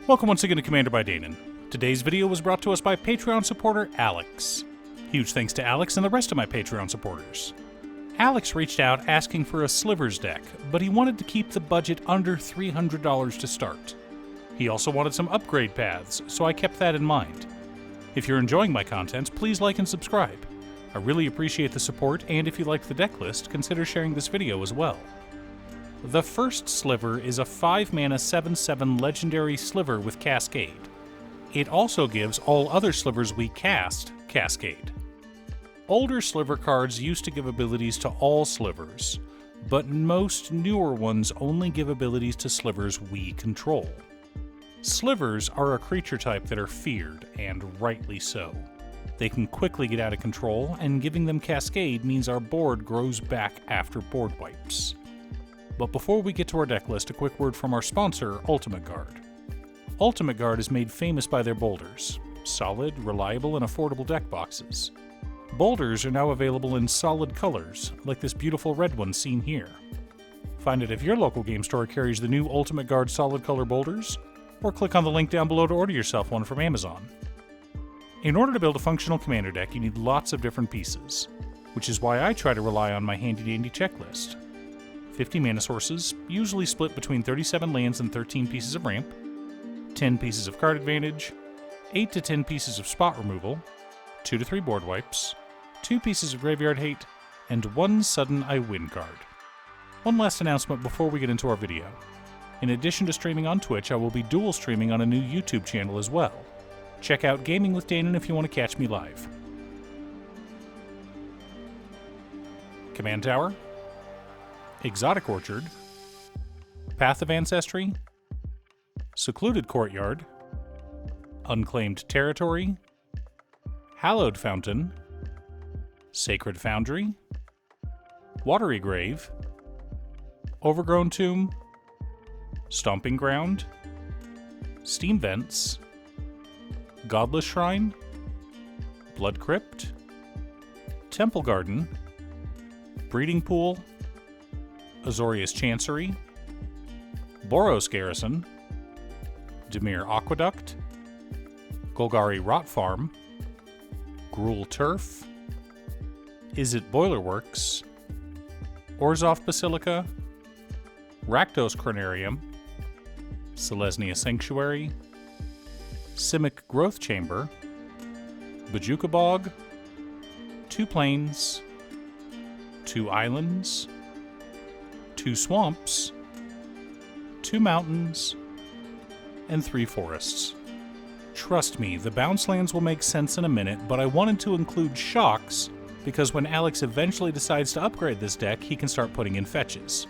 Welcome once again to Commander by Danon. Today's video was brought to us by Patreon supporter Alex. Huge thanks to Alex and the rest of my Patreon supporters. Alex reached out asking for a Slivers deck, but he wanted to keep the budget under $300 to start. He also wanted some upgrade paths, so I kept that in mind. If you're enjoying my content, please like and subscribe. I really appreciate the support, and if you liked the deck list, consider sharing this video as well. The first Sliver is a 5-mana 7/7 legendary Sliver with Cascade. It also gives all other Slivers we cast Cascade. Older Sliver cards used to give abilities to all Slivers, but most newer ones only give abilities to Slivers we control. Slivers are a creature type that are feared, and rightly so. They can quickly get out of control, and giving them Cascade means our board grows back after board wipes. But before we get to our deck list, a quick word from our sponsor, Ultimate Guard. Ultimate Guard is made famous by their boulders. Solid, reliable, and affordable deck boxes. Boulders are now available in solid colors, like this beautiful red one seen here. Find it if your local game store carries the new Ultimate Guard solid color boulders, or click on the link down below to order yourself one from Amazon. In order to build a functional commander deck, you need lots of different pieces, which is why I try to rely on my handy-dandy checklist. 50 mana sources, usually split between 37 lands and 13 pieces of ramp, 10 pieces of card advantage, 8 to 10 pieces of spot removal, 2 to 3 board wipes, 2 pieces of graveyard hate, and 1 sudden I win card. One last announcement before we get into our video. In addition to streaming on Twitch, I will be dual streaming on a new YouTube channel as well. Check out Gaming with Danon if you want to catch me live. Command Tower, Exotic Orchard, Path of Ancestry, Secluded Courtyard, Unclaimed Territory, Hallowed Fountain, Sacred Foundry, Watery Grave, Overgrown Tomb, Stomping Ground, Steam Vents, Godless Shrine, Blood Crypt, Temple Garden, Breeding Pool, Azorius Chancery, Boros Garrison, Dimir Aqueduct, Golgari Rot Farm, Gruul Turf, Izzet Boilerworks, Orzhov Basilica, Rakdos Cranarium, Selesnya Sanctuary, Simic Growth Chamber, Bojuka Bog, 2 Plains, 2 Islands, 2 Swamps, 2 Mountains, and 3 Forests. Trust me, the bounce lands will make sense in a minute, but I wanted to include shocks because when Alex eventually decides to upgrade this deck, he can start putting in fetches.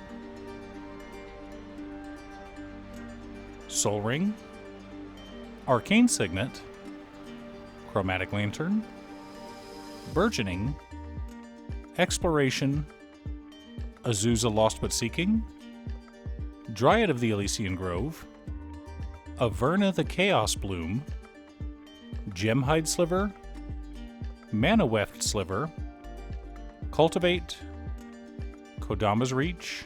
Sol Ring, Arcane Signet, Chromatic Lantern, Burgeoning, Exploration, Azusa Lost But Seeking, Dryad of the Elysian Grove, Averna the Chaos Bloom, Gemhide Sliver, Mana Weft Sliver, Cultivate, Kodama's Reach,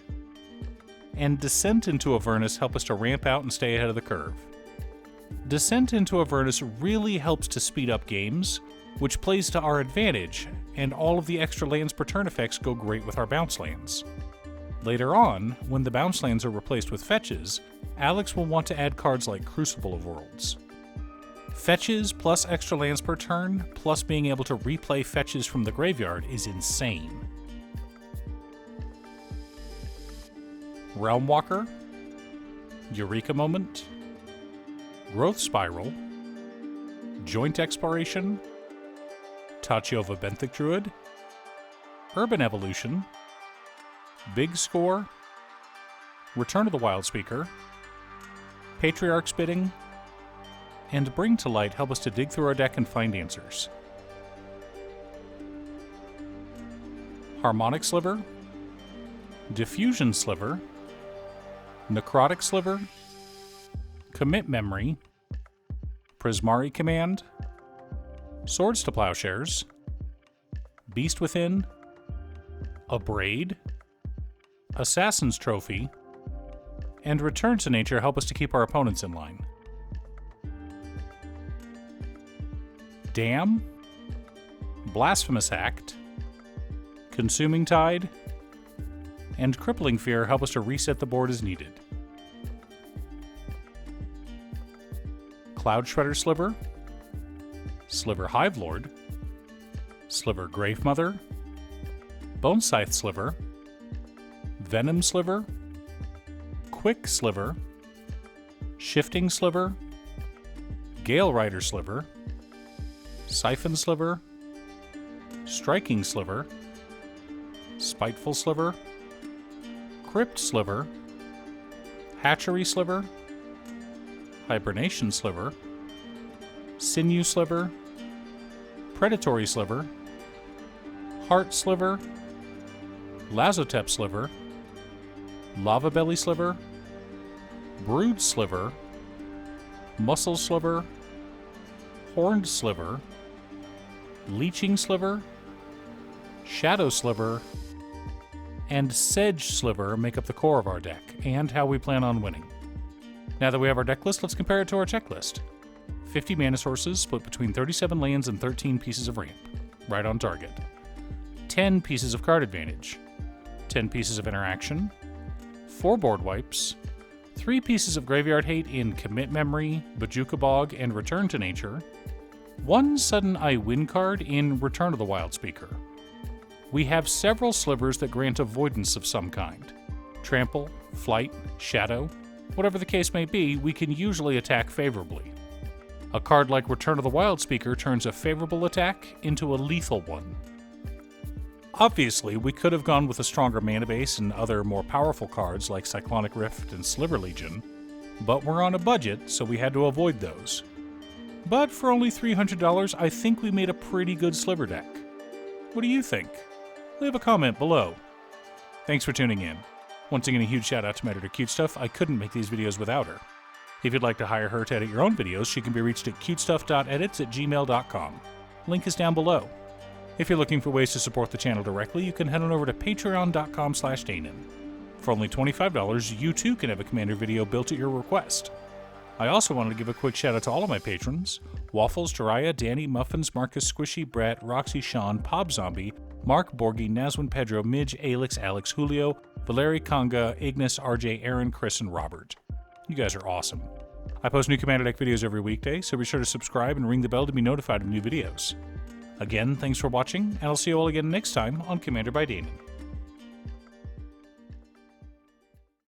and Descent into Avernus help us to ramp out and stay ahead of the curve. Descent into Avernus really helps to speed up games, which plays to our advantage, and all of the extra lands per turn effects go great with our bounce lands. Later on, when the bounce lands are replaced with fetches, Alex will want to add cards like Crucible of Worlds. Fetches plus extra lands per turn, plus being able to replay fetches from the graveyard is insane. Realm Walker, Eureka Moment, Growth Spiral, Joint Exploration, Tachiova Benthic Druid, Urban Evolution, Big Score, Return of the Wild Speaker, Patriarch's Bidding, and Bring to Light help us to dig through our deck and find answers. Harmonic Sliver, Diffusion Sliver, Necrotic Sliver, Commit Memory, Prismari Command, Swords to Plowshares, Beast Within, Abrade, Assassin's Trophy, and Return to Nature help us to keep our opponents in line. Dam, Blasphemous Act, Consuming Tide, and Crippling Fear help us to reset the board as needed. Cloud Shredder Sliver, Sliver Hive Lord, Sliver Grave Mother, Bone Scythe Sliver, Venom Sliver, Quick Sliver, Shifting Sliver, Gale Rider Sliver, Siphon Sliver, Striking Sliver, Spiteful Sliver, Crypt Sliver, Hatchery Sliver, Hibernation Sliver, Sinew Sliver, Predatory Sliver, Heart Sliver, Lazotep Sliver, Lava Belly Sliver, Brood Sliver, Muscle Sliver, Horned Sliver, Leeching Sliver, Shadow Sliver, and Sedge Sliver make up the core of our deck, and how we plan on winning. Now that we have our deck list, let's compare it to our checklist. 50 mana sources split between 37 lands and 13 pieces of ramp, right on target. 10 pieces of card advantage, 10 pieces of interaction, 4 board wipes, 3 pieces of graveyard hate in Commit Memory, Bojuka Bog, and Return to Nature, 1 Sudden I Win card in Return of the Wild Speaker. We have several slivers that grant avoidance of some kind. Trample, Flight, Shadow, whatever the case may be, we can usually attack favorably. A card like Return of the Wild Speaker turns a favorable attack into a lethal one. Obviously, we could have gone with a stronger mana base and other more powerful cards like Cyclonic Rift and Sliver Legion, but we're on a budget, so we had to avoid those. But for only $300, I think we made a pretty good Sliver deck. What do you think? Leave a comment below. Thanks for tuning in. Once again, a huge shout out to my editor Cute Stuff. I couldn't make these videos without her. If you'd like to hire her to edit your own videos, she can be reached at cutestuff.edits@gmail.com. Link is down below. If you're looking for ways to support the channel directly, you can head on over to patreon.com/Danon. For only $25, you too can have a Commander video built at your request. I also wanted to give a quick shout out to all of my patrons: Waffles, Jiraiya, Danny, Muffins, Marcus, Squishy, Brett, Roxy, Sean, Pob Zombie, Mark, Borgie, Nazwin, Pedro, Midge, Alix, Alex, Julio, Valeri, Conga, Ignis, RJ, Aaron, Chris, and Robert. You guys are awesome. I post new Commander Deck videos every weekday, so be sure to subscribe and ring the bell to be notified of new videos. Again, thanks for watching, and I'll see you all again next time on Commander by Danon.